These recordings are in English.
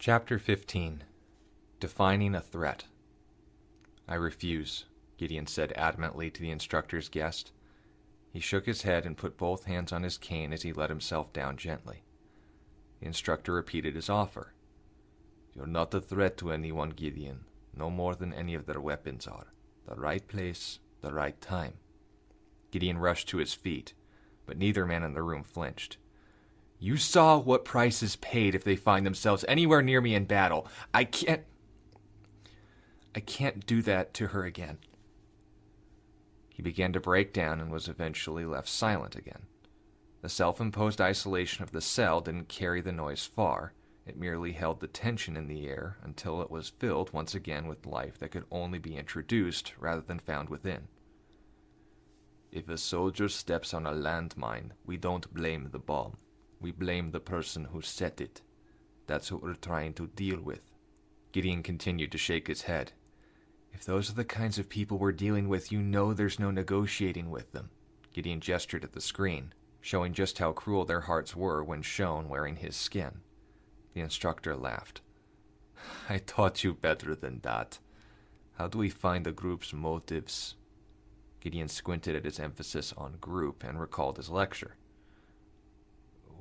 Chapter 15. Defining a Threat. "I refuse," Gideon said adamantly to the instructor's guest. He shook his head and put both hands on his cane as he let himself down gently. The instructor repeated his offer. "You're not a threat to anyone, Gideon, no more than any of their weapons are. The right place, the right time." Gideon rushed to his feet, but neither man in the room flinched. "You saw what price is paid if they find themselves anywhere near me in battle. I can't do that to her again." He began to break down and was eventually left silent again. The self-imposed isolation of the cell didn't carry the noise far. It merely held the tension in the air until it was filled once again with life that could only be introduced rather than found within. "If a soldier steps on a landmine, we don't blame the bomb. We blame the person who set it. That's what we're trying to deal with." Gideon continued to shake his head. "If those are the kinds of people we're dealing with, you know there's no negotiating with them." Gideon gestured at the screen, showing just how cruel their hearts were when shown wearing his skin. The instructor laughed. "I taught you better than that. How do we find the group's motives?" Gideon squinted at his emphasis on group and recalled his lecture.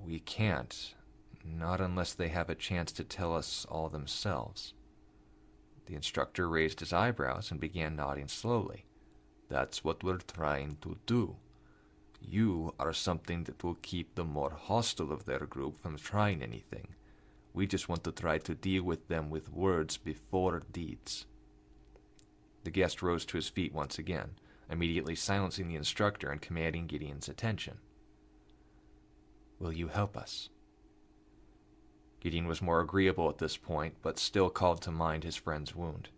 "We can't, not unless they have a chance to tell us all themselves." The instructor raised his eyebrows and began nodding slowly. "That's what we're trying to do. You are something that will keep the more hostile of their group from trying anything. We just want to try to deal with them with words before deeds." The guest rose to his feet once again, immediately silencing the instructor and commanding Gideon's attention. "Will you help us?" Gideon was more agreeable at this point, but still called to mind his friend's wound.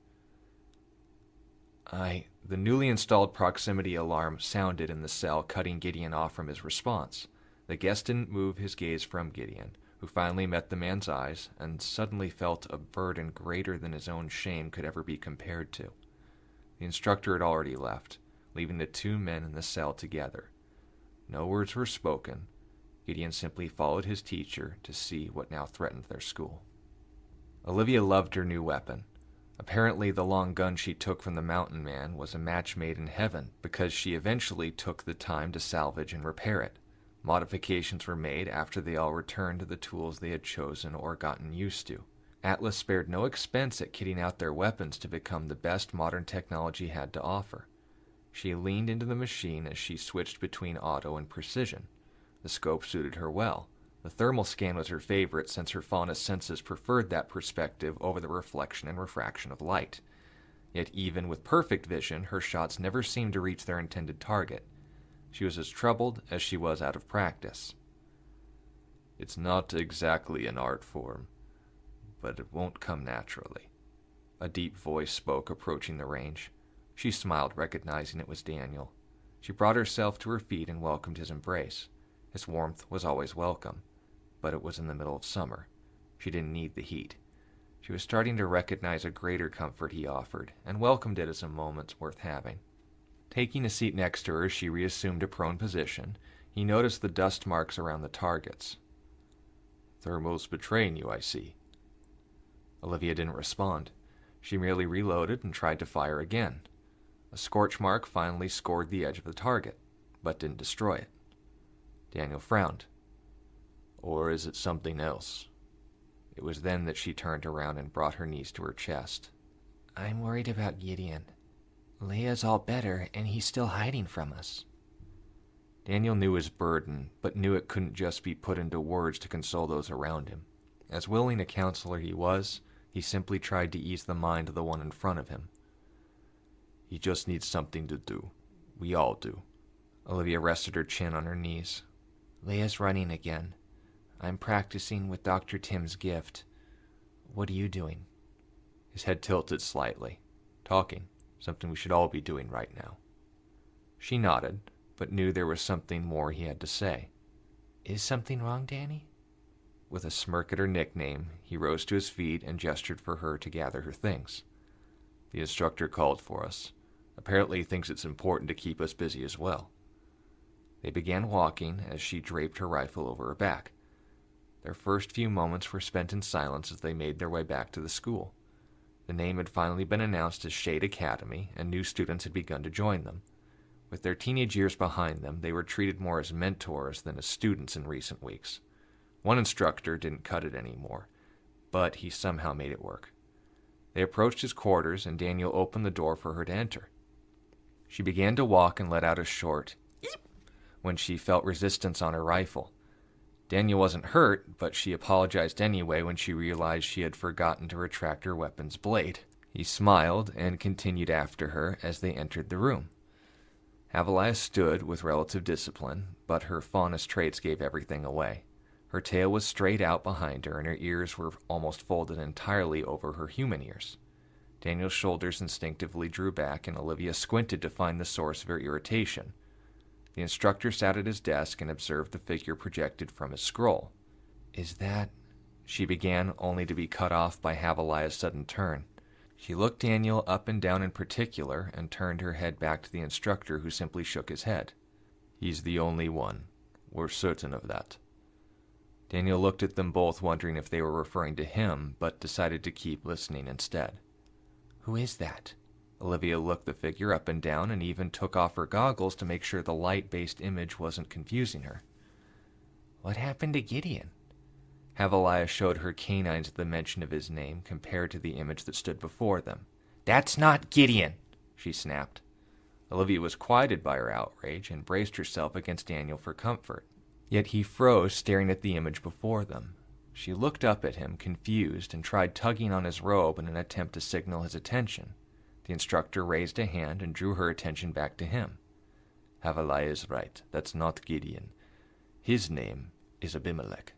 The newly installed proximity alarm sounded in the cell, cutting Gideon off from his response. The guest didn't move his gaze from Gideon, who finally met the man's eyes and suddenly felt a burden greater than his own shame could ever be compared to. The instructor had already left, leaving the two men in the cell together. No words were spoken. Gideon simply followed his teacher to see what now threatened their school. Olivia loved her new weapon. Apparently, the long gun she took from the mountain man was a match made in heaven, because she eventually took the time to salvage and repair it. Modifications were made after they all returned to the tools they had chosen or gotten used to. Atlas spared no expense at kitting out their weapons to become the best modern technology had to offer. She leaned into the machine as she switched between auto and precision. The scope suited her well. The thermal scan was her favorite since her fauna senses preferred that perspective over the reflection and refraction of light. Yet even with perfect vision, her shots never seemed to reach their intended target. She was as troubled as she was out of practice. "It's not exactly an art form, but it won't come naturally." A deep voice spoke, approaching the range. She smiled, recognizing it was Daniel. She brought herself to her feet and welcomed his embrace. His warmth was always welcome, but it was in the middle of summer. She didn't need the heat. She was starting to recognize a greater comfort he offered, and welcomed it as a moment worth having. Taking a seat next to her, she reassumed a prone position. He noticed the dust marks around the targets. "Thermal's betraying you, I see." Olivia didn't respond. She merely reloaded and tried to fire again. A scorch mark finally scored the edge of the target, but didn't destroy it. Daniel frowned. "Or is it something else?" It was then that she turned around and brought her knees to her chest. "I'm worried about Gideon. Leia's all better, and he's still hiding from us." Daniel knew his burden, but knew it couldn't just be put into words to console those around him. As willing a counselor he was, he simply tried to ease the mind of the one in front of him. "He just needs something to do. We all do." Olivia rested her chin on her knees. "Leia's running again. I'm practicing with Dr. Tim's gift. What are you doing?" His head tilted slightly. "Talking. Something we should all be doing right now." She nodded, but knew there was something more he had to say. "Is something wrong, Danny?" With a smirk at her nickname, he rose to his feet and gestured for her to gather her things. "The instructor called for us. Apparently he thinks it's important to keep us busy as well." They began walking as she draped her rifle over her back. Their first few moments were spent in silence as they made their way back to the school. The name had finally been announced as Shade Academy, and new students had begun to join them. With their teenage years behind them, they were treated more as mentors than as students in recent weeks. One instructor didn't cut it anymore, but he somehow made it work. They approached his quarters, and Daniel opened the door for her to enter. She began to walk and let out a short "eep" when she felt resistance on her rifle. Daniel wasn't hurt, but she apologized anyway when she realized she had forgotten to retract her weapon's blade. He smiled and continued after her as they entered the room. Havilah stood with relative discipline, but her faunus traits gave everything away. Her tail was straight out behind her, and her ears were almost folded entirely over her human ears. Daniel's shoulders instinctively drew back, and Olivia squinted to find the source of her irritation. The instructor sat at his desk and observed the figure projected from his scroll. "Is that—" she began, only to be cut off by Havilah's sudden turn. She looked Daniel up and down in particular and turned her head back to the instructor, who simply shook his head. "He's the only one. We're certain of that." Daniel looked at them both, wondering if they were referring to him, but decided to keep listening instead. "Who is that?" Olivia looked the figure up and down and even took off her goggles to make sure the light-based image wasn't confusing her. "What happened to Gideon?" Havilah showed her canines at the mention of his name compared to the image that stood before them. "That's not Gideon!" she snapped. Olivia was quieted by her outrage and braced herself against Daniel for comfort. Yet he froze, staring at the image before them. She looked up at him, confused, and tried tugging on his robe in an attempt to signal his attention. The instructor raised a hand and drew her attention back to him. "Havilah is right. That's not Gideon. His name is Abimelech.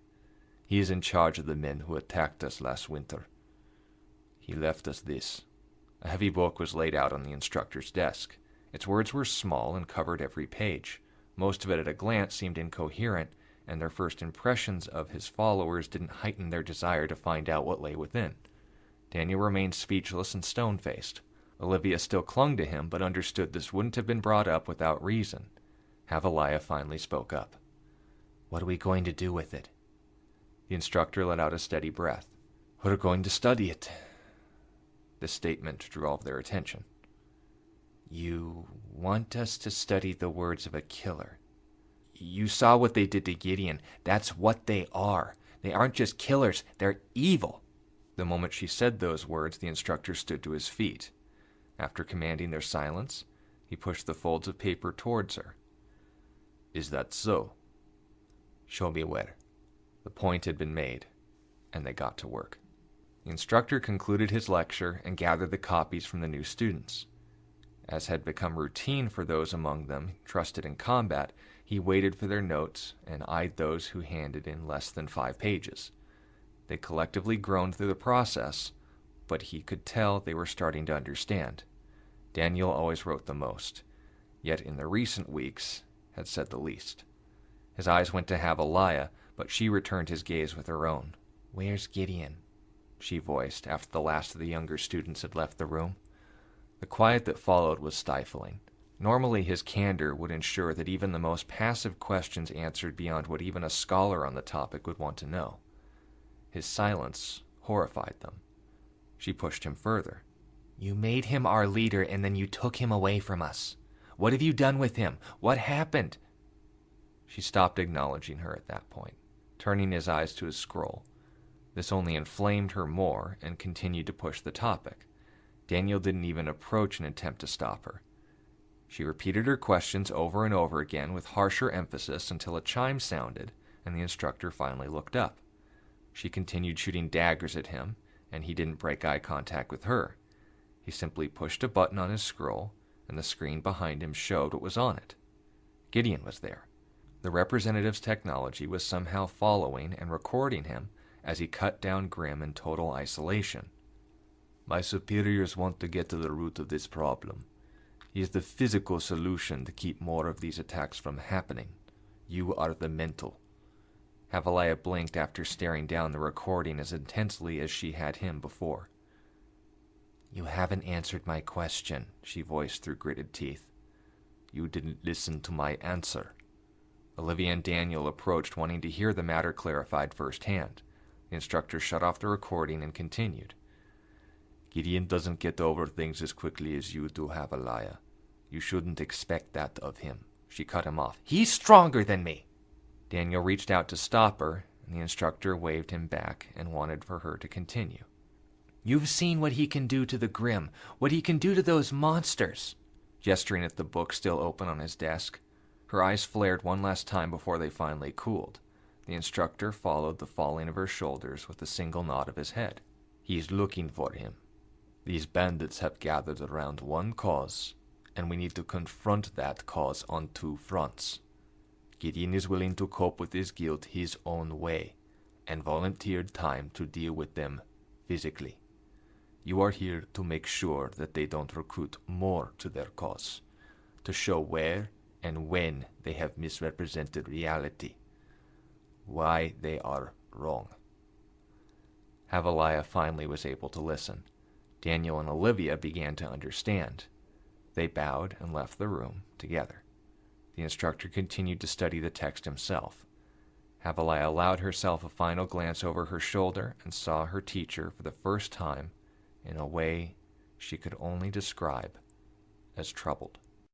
He is in charge of the men who attacked us last winter. He left us this." A heavy book was laid out on the instructor's desk. Its words were small and covered every page. Most of it at a glance seemed incoherent, and their first impressions of his followers didn't heighten their desire to find out what lay within. Daniel remained speechless and stone-faced. Olivia still clung to him, but understood this wouldn't have been brought up without reason. Havilah finally spoke up. "What are we going to do with it?" The instructor let out a steady breath. "We're going to study it." This statement drew all of their attention. "You want us to study the words of a killer? You saw what they did to Gideon. That's what they are. They aren't just killers, they're evil." The moment she said those words, the instructor stood to his feet. After commanding their silence, he pushed the folds of paper towards her. "Is that so?" "Show me where." The point had been made, and they got to work. The instructor concluded his lecture and gathered the copies from the new students. As had become routine for those among them trusted in combat, he waited for their notes and eyed those who handed in less than 5 pages. They collectively groaned through the process, but he could tell they were starting to understand. Daniel always wrote the most, yet in the recent weeks had said the least. His eyes went to Havilah, but she returned his gaze with her own. "Where's Gideon?" she voiced after the last of the younger students had left the room. The quiet that followed was stifling. Normally his candor would ensure that even the most passive questions answered beyond what even a scholar on the topic would want to know. His silence horrified them. She pushed him further. "You made him our leader, and then you took him away from us. What have you done with him? What happened?" She stopped acknowledging her at that point, turning his eyes to his scroll. This only inflamed her more and continued to push the topic. Daniel didn't even approach an attempt to stop her. She repeated her questions over and over again with harsher emphasis until a chime sounded and the instructor finally looked up. She continued shooting daggers at him, and he didn't break eye contact with her. He simply pushed a button on his scroll, and the screen behind him showed what was on it. Gideon was there. The representative's technology was somehow following and recording him as he cut down Grimm in total isolation. "My superiors want to get to the root of this problem. He is the physical solution to keep more of these attacks from happening. You are the mental." Havilah blinked after staring down the recording as intensely as she had him before. "You haven't answered my question," she voiced through gritted teeth. "You didn't listen to my answer. Olivia and Daniel approached, wanting to hear the matter clarified firsthand. The instructor shut off the recording and continued. Gideon doesn't get over things as quickly as you do, Havaliah. You shouldn't expect that of him. She cut him off. He's stronger than me. Daniel reached out to stop her, and the instructor waved him back and wanted for her to continue. You've seen what he can do to the Grim, what he can do to those monsters. Gesturing at the book still open on his desk. Her eyes flared one last time before they finally cooled. The instructor followed the falling of her shoulders with a single nod of his head. He's looking for him. These bandits have gathered around one cause, and we need to confront that cause on two fronts. Gideon is willing to cope with his guilt his own way, and volunteered time to deal with them physically. You are here to make sure that they don't recruit more to their cause, to show where and when they have misrepresented reality, why they are wrong. Havaliah finally was able to listen. Daniel and Olivia began to understand. They bowed and left the room together. The instructor continued to study the text himself. Havaliah allowed herself a final glance over her shoulder and saw her teacher for the first time in a way she could only describe as troubled.